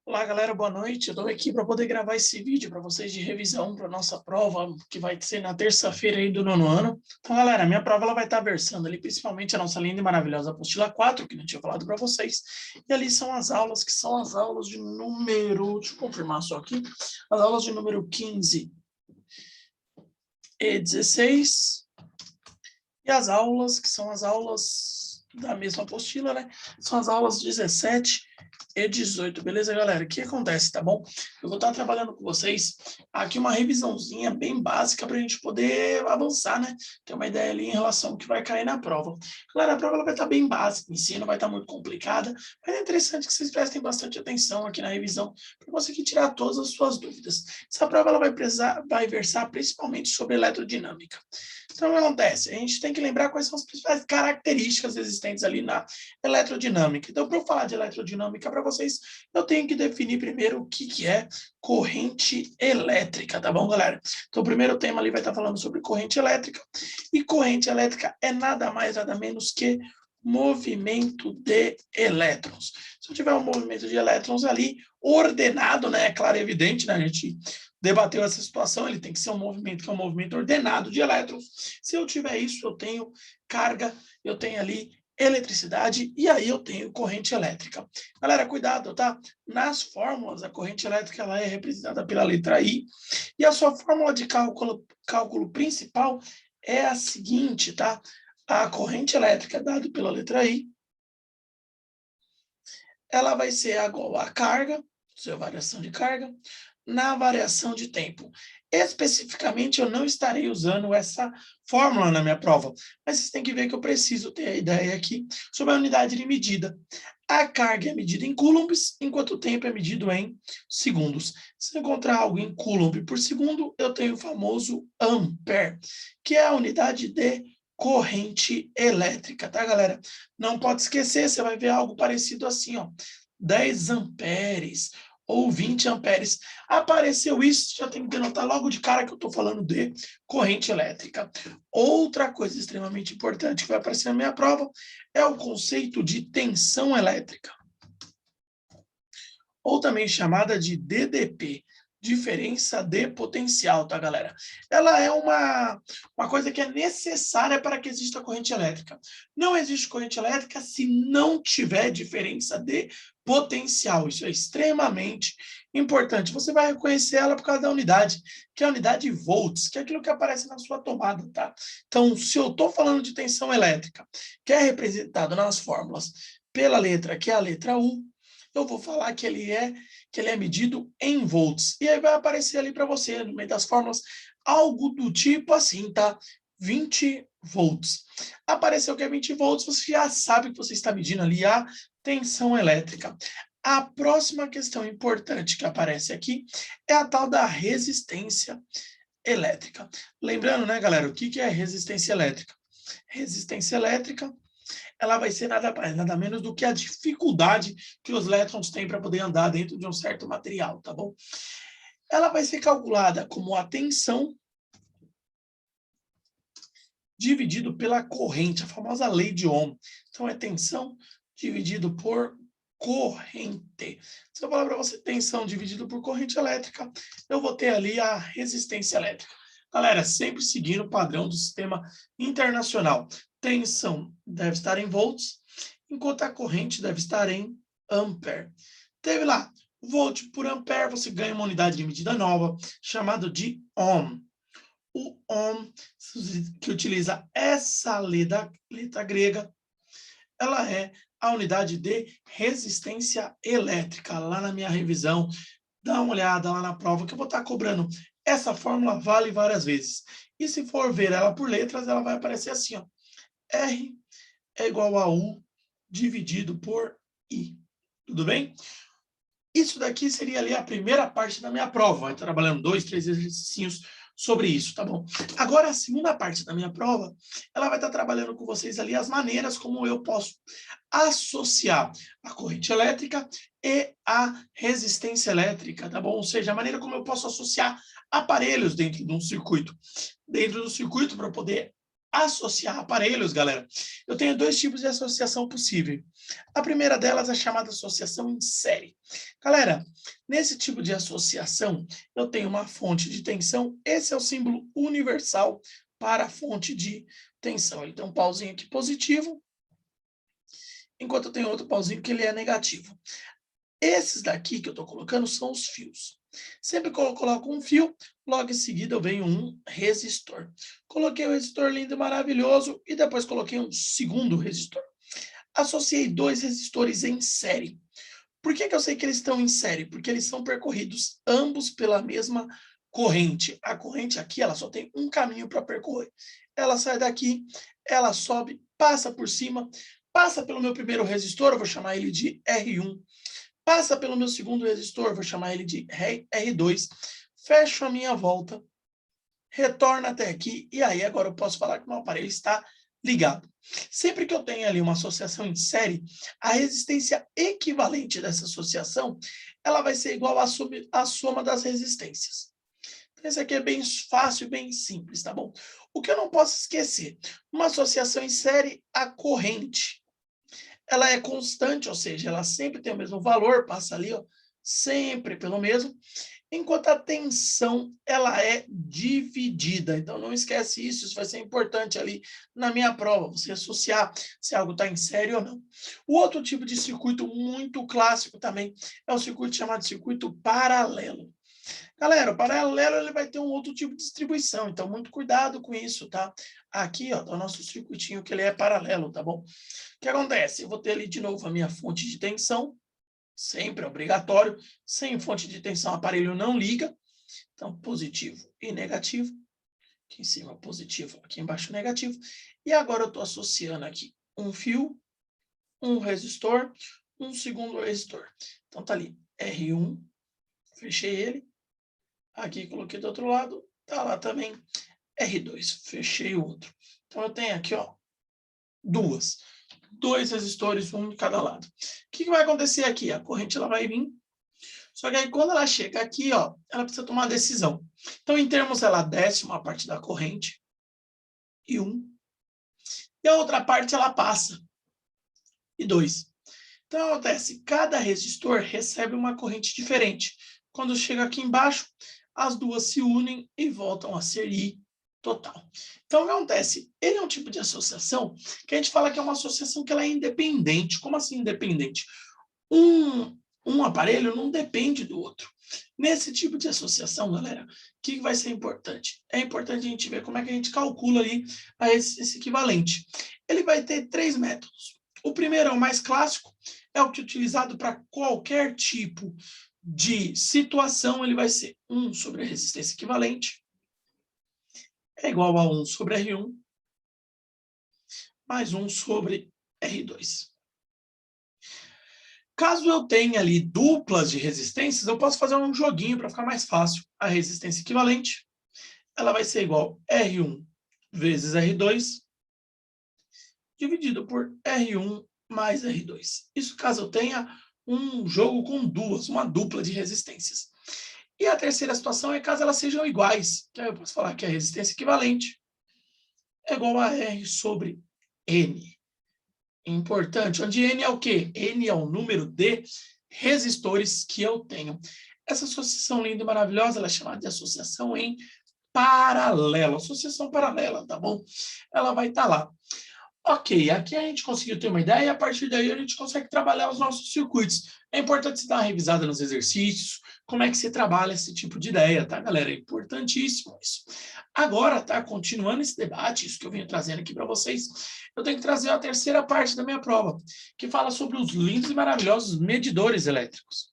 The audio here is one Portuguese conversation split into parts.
Olá, galera, boa noite. Eu estou aqui para poder gravar esse vídeo para vocês de revisão para nossa prova, que vai ser na terça-feira aí do nono ano. Então, galera, minha prova ela vai estar versando ali principalmente a nossa linda e maravilhosa apostila 4, que não tinha falado para vocês. E ali são as aulas, que são as aulas de número... Deixa eu confirmar só aqui. As aulas de número 15 e 16. E as aulas, que são as aulas da mesma apostila, né? São as aulas 17 e 18, beleza, galera? O que acontece, tá bom? Eu vou estar trabalhando com vocês aqui uma revisãozinha bem básica para a gente poder avançar, né? Ter uma ideia ali em relação ao que vai cair na prova. Galera, a prova ela vai estar bem básica, em si não vai estar muito complicada, mas é interessante que vocês prestem bastante atenção aqui na revisão para conseguir tirar todas as suas dúvidas. Essa prova ela vai versar principalmente sobre eletrodinâmica. Então, o que acontece? A gente tem que lembrar quais são as principais características existentes ali na eletrodinâmica. Então, para eu falar de eletrodinâmica para vocês, eu tenho que definir primeiro o que é corrente elétrica, tá bom, galera? Então, o primeiro tema ali vai estar falando sobre corrente elétrica. E corrente elétrica é nada mais, nada menos que movimento de elétrons. Se eu tiver um movimento de elétrons ali ordenado, né, é claro e evidente, né, a gente debateu essa situação, ele tem que ser um movimento que é um movimento ordenado de elétrons. Se eu tiver isso, eu tenho carga, eu tenho ali eletricidade e aí eu tenho corrente elétrica. Galera, cuidado, tá? Nas fórmulas, a corrente elétrica ela é representada pela letra I e a sua fórmula de cálculo principal é a seguinte, tá? A corrente elétrica dada pela letra I, ela vai ser igual à carga, sua variação de carga, na variação de tempo. Especificamente, eu não estarei usando essa fórmula na minha prova, mas vocês têm que ver que eu preciso ter a ideia aqui sobre a unidade de medida. A carga é medida em coulombs, enquanto o tempo é medido em segundos. Se eu encontrar algo em coulomb por segundo, eu tenho o famoso ampere, que é a unidade de corrente elétrica, tá, galera? Não pode esquecer, você vai ver algo parecido assim, ó, 10 amperes ou 20 amperes. Apareceu isso, já tem que denotar logo de cara que eu estou falando de corrente elétrica. Outra coisa extremamente importante que vai aparecer na minha prova é o conceito de tensão elétrica, ou também chamada de DDP, diferença de potencial, tá, galera? Ela é uma coisa que é necessária para que exista corrente elétrica. Não existe corrente elétrica se não tiver diferença de potencial. Isso é extremamente importante. Você vai reconhecer ela por causa da unidade, que é a unidade volts, que é aquilo que aparece na sua tomada, tá? Então, se eu estou falando de tensão elétrica, que é representado nas fórmulas pela letra, que é a letra U, eu vou falar que ele é medido em volts. E aí vai aparecer ali para você, no meio das fórmulas, algo do tipo assim, tá? 20 volts. Apareceu que é 20 volts, você já sabe que você está medindo ali a tensão elétrica. A próxima questão importante que aparece aqui é a tal da resistência elétrica. Lembrando, né, galera, o que é resistência elétrica? Resistência elétrica ela vai ser nada mais, nada menos do que a dificuldade que os elétrons têm para poder andar dentro de um certo material, tá bom? Ela vai ser calculada como a tensão dividido pela corrente, a famosa lei de Ohm. Então, é tensão dividido por corrente. Se eu falar para você tensão dividido por corrente elétrica, eu vou ter ali a resistência elétrica. Galera, sempre seguindo o padrão do sistema internacional. Tensão deve estar em volts, enquanto a corrente deve estar em ampere. Teve lá, volt por ampere, você ganha uma unidade de medida nova, chamada de ohm. O ohm, que utiliza essa letra grega, ela é a unidade de resistência elétrica. Lá na minha revisão, dá uma olhada lá na prova, que eu vou estar cobrando. Essa fórmula vale várias vezes. E se for ver ela por letras, ela vai aparecer assim, ó. R é igual a U dividido por I. Tudo bem? Isso daqui seria ali a primeira parte da minha prova. Vai trabalhando 2, 3 exercícios sobre isso, tá bom? Agora, a segunda parte da minha prova, ela vai estar trabalhando com vocês ali as maneiras como eu posso associar a corrente elétrica e a resistência elétrica, tá bom? Ou seja, a maneira como eu posso associar aparelhos dentro de um circuito. Dentro do circuito, para poder associar aparelhos, galera, eu tenho dois tipos de associação possível. A primeira delas é chamada associação em série. Galera, nesse tipo de associação, eu tenho uma fonte de tensão, esse é o símbolo universal para a fonte de tensão. Ele tem um pauzinho aqui positivo, enquanto eu tenho outro pauzinho que ele é negativo. Esses daqui que eu estou colocando são os fios. Sempre que eu coloco um fio, logo em seguida eu venho um resistor. Coloquei o resistor lindo e maravilhoso e depois coloquei um segundo resistor. Associei dois resistores em série. Por que eu sei que eles estão em série? Porque eles são percorridos ambos pela mesma corrente. A corrente aqui, ela só tem um caminho para percorrer. Ela sai daqui, ela sobe, passa por cima, passa pelo meu primeiro resistor, eu vou chamar ele de R1. Passa pelo meu segundo resistor, vou chamar ele de R2, fecho a minha volta, retorno até aqui, e aí agora eu posso falar que o meu aparelho está ligado. Sempre que eu tenho ali uma associação em série, a resistência equivalente dessa associação, ela vai ser igual à soma das resistências. Então, isso aqui é bem fácil e bem simples, tá bom? O que eu não posso esquecer, uma associação em série, a corrente, ela é constante, ou seja, ela sempre tem o mesmo valor, passa ali, ó, sempre pelo mesmo, enquanto a tensão, ela é dividida. Então, não esquece isso, isso vai ser importante ali na minha prova, você associar se algo está em série ou não. O outro tipo de circuito muito clássico também é o circuito chamado circuito paralelo. Galera, o paralelo ele vai ter um outro tipo de distribuição, então muito cuidado com isso, tá? Aqui, ó, tá o nosso circuitinho que ele é paralelo, tá bom? O que acontece? Eu vou ter ali de novo a minha fonte de tensão, sempre obrigatório. Sem fonte de tensão, o aparelho não liga. Então, positivo e negativo. Aqui em cima positivo, aqui embaixo negativo. E agora eu estou associando aqui um fio, um resistor, um segundo resistor. Então, tá ali R1, fechei ele. Aqui coloquei do outro lado, tá lá também R2, fechei o outro. Então, eu tenho aqui, ó, dois resistores, um de cada lado. O que vai acontecer aqui? A corrente ela vai vir, só que aí quando ela chega aqui, ó, ela precisa tomar uma decisão. Então, em termos, ela desce uma parte da corrente, e a outra parte ela passa, e 2. Então, acontece, cada resistor recebe uma corrente diferente. Quando chega aqui embaixo, as duas se unem e voltam a ser I total. Então, o que acontece? Ele é um tipo de associação que a gente fala que é uma associação que ela é independente. Como assim independente? Um aparelho não depende do outro. Nesse tipo de associação, galera, o que vai ser importante? É importante a gente ver como é que a gente calcula ali esse equivalente. Ele vai ter 3 métodos. O primeiro é o mais clássico, é o que é utilizado para qualquer tipo de situação, ele vai ser 1 sobre a resistência equivalente, é igual a 1 sobre R1, mais 1 sobre R2. Caso eu tenha ali duplas de resistências, eu posso fazer um joguinho para ficar mais fácil. A resistência equivalente, ela vai ser igual a R1 vezes R2, dividido por R1 mais R2. Isso caso eu tenha um jogo com uma dupla de resistências. E a terceira situação é caso elas sejam iguais, que aí eu posso falar que a resistência equivalente é igual a R sobre N. Importante, onde N é o quê? N é o número de resistores que eu tenho. Essa associação linda e maravilhosa, ela é chamada de associação em paralelo. Associação paralela, tá bom? Ela vai estar lá. Ok, aqui a gente conseguiu ter uma ideia e a partir daí a gente consegue trabalhar os nossos circuitos. É importante você dar uma revisada nos exercícios, como é que você trabalha esse tipo de ideia, tá, galera? É importantíssimo isso. Agora, tá, continuando esse debate, isso que eu venho trazendo aqui para vocês, eu tenho que trazer a terceira parte da minha prova, que fala sobre os lindos e maravilhosos medidores elétricos.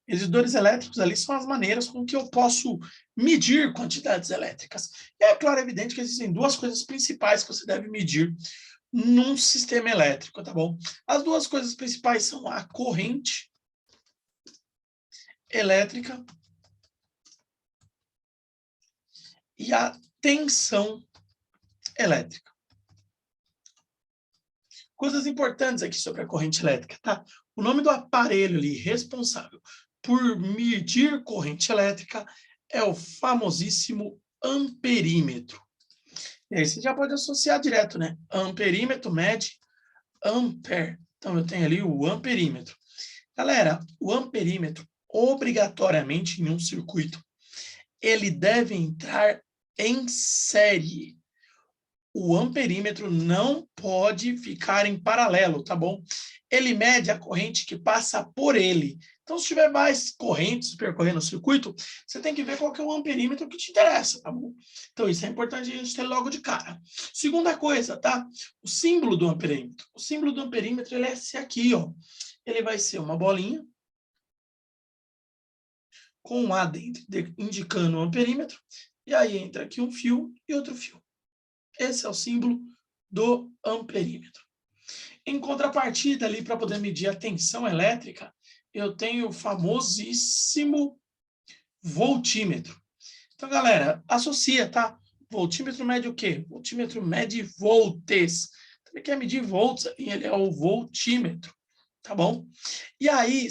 Medidores elétricos ali são as maneiras com que eu posso medir quantidades elétricas. E é claro, é evidente que existem duas coisas principais que você deve medir num sistema elétrico, tá bom? As duas coisas principais são a corrente elétrica e a tensão elétrica. Coisas importantes aqui sobre a corrente elétrica, tá? O nome do aparelho ali responsável por medir corrente elétrica é o famosíssimo amperímetro. E aí você já pode associar direto, né? Amperímetro mede ampere. Então, eu tenho ali o amperímetro. Galera, o amperímetro, obrigatoriamente em um circuito, ele deve entrar em série. O amperímetro não pode ficar em paralelo, tá bom? Ele mede a corrente que passa por ele. Então, se tiver mais correntes percorrendo o circuito, você tem que ver qual que é o amperímetro que te interessa, tá bom? Então, isso é importante a gente ter logo de cara. Segunda coisa, tá? O símbolo do amperímetro. O símbolo do amperímetro, ele é esse aqui, ó. Ele vai ser uma bolinha com um A dentro, indicando o amperímetro. E aí entra aqui um fio e outro fio. Esse é o símbolo do amperímetro. Em contrapartida, ali, para poder medir a tensão elétrica, eu tenho o famosíssimo voltímetro. Então, galera, associa, tá? Voltímetro mede o quê? Voltímetro mede volts. Então, ele quer medir volts, e ele é o voltímetro, tá bom? E aí,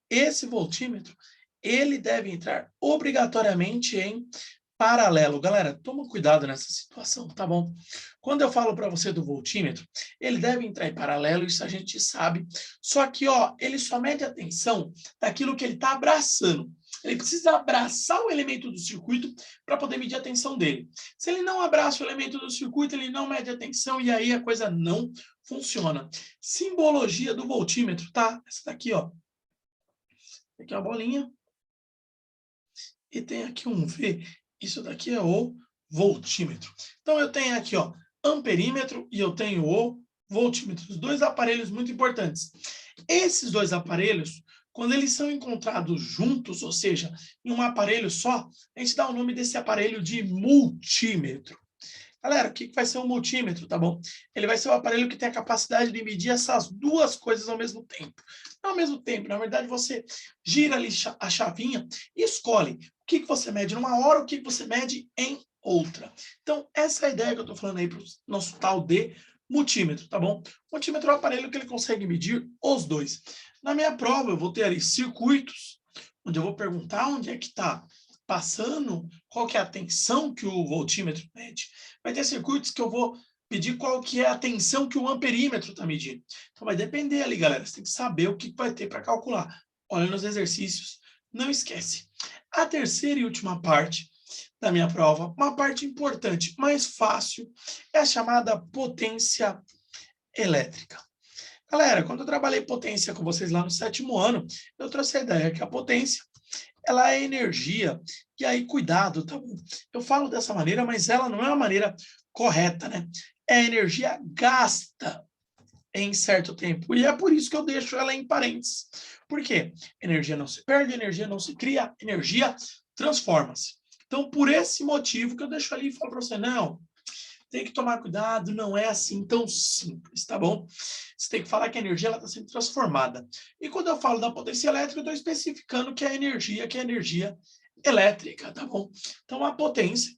esse voltímetro, ele deve entrar obrigatoriamente em paralelo. Galera, toma cuidado nessa situação, tá bom? Quando eu falo para você do voltímetro, ele deve entrar em paralelo, isso a gente sabe. Só que, ó, ele só mede a tensão daquilo que ele está abraçando. Ele precisa abraçar o elemento do circuito para poder medir a tensão dele. Se ele não abraça o elemento do circuito, ele não mede a tensão e aí a coisa não funciona. Simbologia do voltímetro, tá? Essa daqui, ó. Aqui é a bolinha. E tem aqui um V. Isso daqui é o voltímetro. Então, eu tenho aqui, ó, amperímetro e eu tenho o voltímetro. Os dois aparelhos muito importantes. Esses dois aparelhos, quando eles são encontrados juntos, ou seja, em um aparelho só, a gente dá o nome desse aparelho de multímetro. Galera, o que vai ser um multímetro, tá bom? Ele vai ser o aparelho que tem a capacidade de medir essas duas coisas ao mesmo tempo. Não ao mesmo tempo, na verdade, você gira ali a chavinha e escolhe o que você mede numa hora, o que você mede em outra. Então, essa é a ideia que eu estou falando aí para o nosso tal de multímetro, tá bom? O multímetro é um aparelho que ele consegue medir os dois. Na minha prova, eu vou ter ali circuitos, onde eu vou perguntar onde é que está passando, qual que é a tensão que o voltímetro mede. Vai ter circuitos que eu vou pedir qual que é a tensão que o amperímetro está medindo. Então vai depender ali, galera. Você tem que saber o que vai ter para calcular. Olha nos exercícios, não esquece. A terceira e última parte da minha prova, uma parte importante, mais fácil, é a chamada potência elétrica. Galera, quando eu trabalhei potência com vocês lá no 7º ano, eu trouxe a ideia que a potência ela é energia. E aí, cuidado, tá bom? Eu falo dessa maneira, mas ela não é uma maneira correta, né? É energia gasta em certo tempo. E é por isso que eu deixo ela em parênteses. Por quê? Energia não se perde, energia não se cria, energia transforma-se. Então, por esse motivo que eu deixo ali e falo para você, não, tem que tomar cuidado, não é assim tão simples, tá bom? Você tem que falar que a energia está sendo transformada. E quando eu falo da potência elétrica, eu estou especificando que é energia elétrica, tá bom? Então, a potência,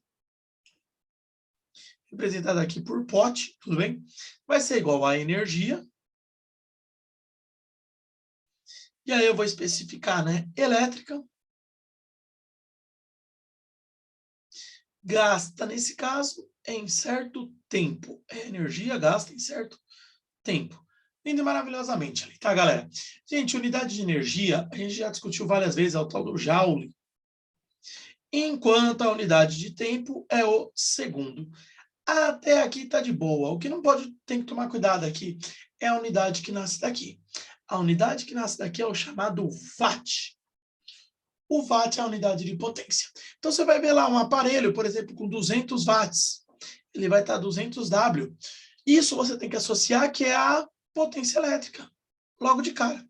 representada aqui por Pot, tudo bem? Vai ser igual a energia. E aí eu vou especificar, né? Elétrica. Gasta, nesse caso, em certo tempo. É energia gasta em certo tempo. Lindo maravilhosamente ali, tá, galera? Gente, unidade de energia, a gente já discutiu várias vezes, é o tal do Joule. Enquanto a unidade de tempo é o segundo. Até aqui tá de boa. O que não pode, tem que tomar cuidado aqui, é a unidade que nasce daqui. A unidade que nasce daqui é o chamado watt. O watt é a unidade de potência. Então, você vai ver lá um aparelho, por exemplo, com 200 watts. Ele vai estar 200 W. Isso você tem que associar que é a potência elétrica, logo de cara. O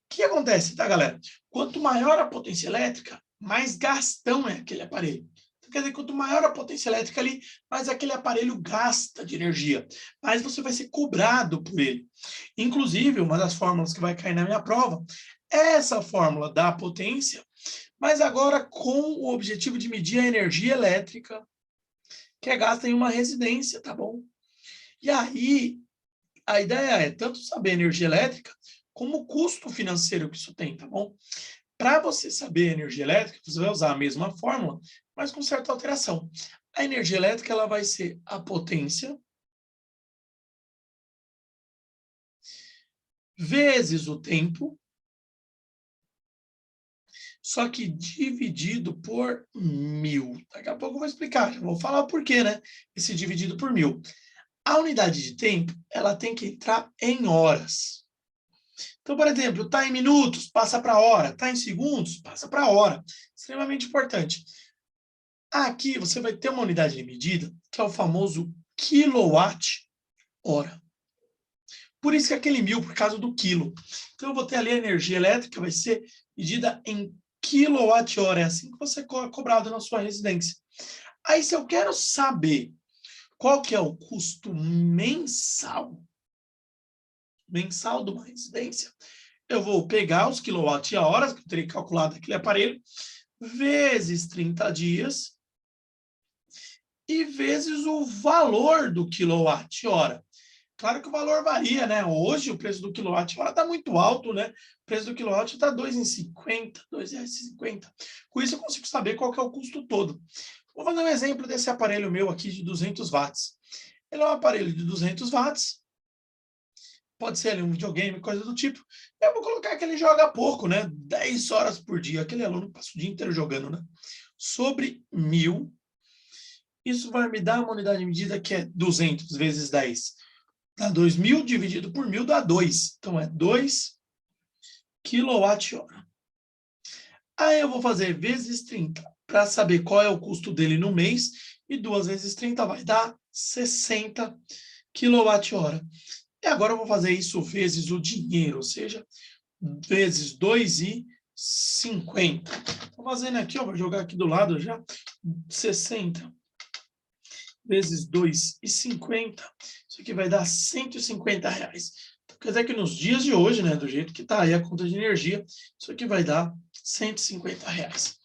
que acontece, tá, galera? Quanto maior a potência elétrica, mais gastão é aquele aparelho. Então, quer dizer, quanto maior a potência elétrica ali, mais aquele aparelho gasta de energia. Mais você vai ser cobrado por ele. Inclusive, uma das fórmulas que vai cair na minha prova é essa fórmula da potência, mas agora com o objetivo de medir a energia elétrica que é gasta em uma residência, tá bom? E aí, a ideia é tanto saber energia elétrica, como o custo financeiro que isso tem, tá bom? Para você saber energia elétrica, você vai usar a mesma fórmula, mas com certa alteração. A energia elétrica ela vai ser a potência vezes o tempo, só que dividido por 1000. Daqui a pouco eu vou explicar, já vou falar o porquê, né? Esse dividido por 1000. A unidade de tempo, ela tem que entrar em horas. Então, por exemplo, está em minutos, passa para hora. Está em segundos, passa para hora. Extremamente importante. Aqui você vai ter uma unidade de medida, que é o famoso quilowatt-hora. Por isso que aquele 1000, por causa do quilo. Então, eu vou ter ali a energia elétrica, vai ser medida em quilowatt-hora. É assim que você é cobrado na sua residência. Aí, se eu quero saber qual que é o custo mensal de uma residência, eu vou pegar os quilowatt-horas, que eu teria calculado aquele aparelho, vezes 30 dias, e vezes o valor do quilowatt-hora. Claro que o valor varia, né? Hoje o preço do quilowatt-hora está muito alto, né? O preço do quilowatt está R$ 2,50, R$ 2,50. Com isso eu consigo saber qual que é o custo todo. Vou fazer um exemplo desse aparelho meu aqui de 200 watts. Ele é um aparelho de 200 watts, pode ser ali um videogame, coisa do tipo. Eu vou colocar que ele joga pouco, né? 10 horas por dia. Aquele aluno passa o dia inteiro jogando, né? Sobre 1000, isso vai me dar uma unidade de medida que é 200 vezes 10. Dá 2000 dividido por 1000 dá 2. Então, é 2 kWh. Aí eu vou fazer vezes 30 para saber qual é o custo dele no mês. E 2 vezes 30 vai dar 60 kWh. E agora eu vou fazer isso vezes o dinheiro, ou seja, vezes 2,50. Estou fazendo aqui, ó, vou jogar aqui do lado já. 60 vezes 2,50. Isso aqui vai dar R$150. Então, quer dizer que nos dias de hoje, né, do jeito que está aí a conta de energia, isso aqui vai dar R$150.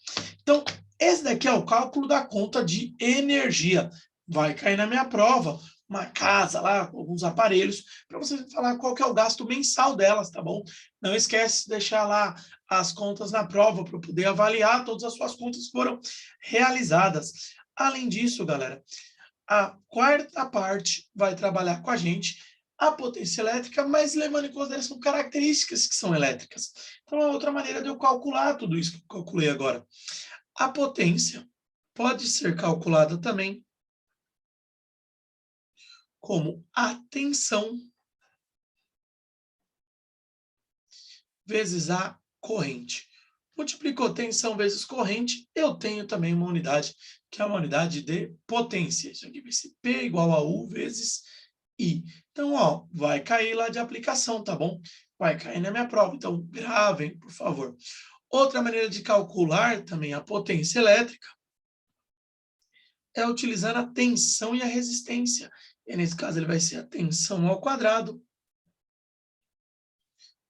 Então, esse daqui é o cálculo da conta de energia. Vai cair na minha prova uma casa lá, com alguns aparelhos, para você falar qual que é o gasto mensal delas, tá bom? Não esquece de deixar lá as contas na prova para poder avaliar todas as suas contas que foram realizadas. Além disso, galera, a quarta parte vai trabalhar com a gente a potência elétrica, mas levando em consideração características que são elétricas. Então, é outra maneira de eu calcular tudo isso que eu calculei agora. A potência pode ser calculada também como a tensão vezes a corrente. Multiplicou tensão vezes corrente, eu tenho também uma unidade, que é uma unidade de potência. Isso aqui vai ser P igual a U vezes I. Então, ó, vai cair lá de aplicação, tá bom? Vai cair na minha prova, então gravem, por favor. Outra maneira de calcular também a potência elétrica é utilizando a tensão e a resistência. E nesse caso, ele vai ser a tensão ao quadrado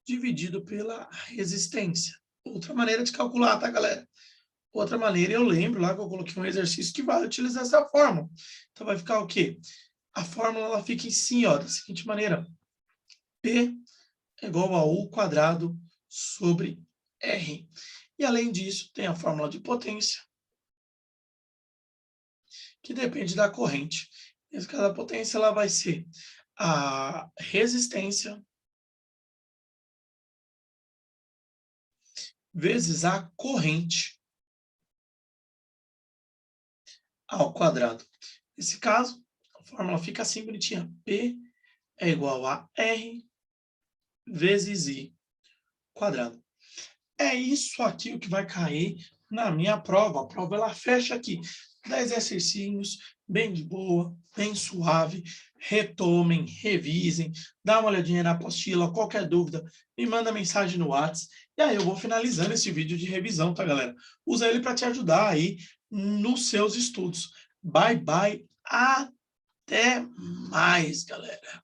dividido pela resistência. Outra maneira de calcular, tá, galera? Outra maneira, eu lembro lá que eu coloquei um exercício que vai utilizar essa fórmula. Então, vai ficar o quê? A fórmula ela fica assim, ó, da seguinte maneira. P é igual a U quadrado sobre R. E, além disso, tem a fórmula de potência, que depende da corrente. Nesse caso, a potência ela vai ser a resistência vezes a corrente ao quadrado. Nesse caso, a fórmula fica assim bonitinha. P é igual a R vezes I quadrado. É isso aqui o que vai cair na minha prova. A prova ela fecha aqui. 10 exercícios, bem de boa, bem suave. Retomem, revisem, dá uma olhadinha na apostila. Qualquer dúvida, me manda mensagem no WhatsApp. E aí eu vou finalizando esse vídeo de revisão, tá, galera? Usa ele para te ajudar aí nos seus estudos. Bye, bye. Até mais, galera.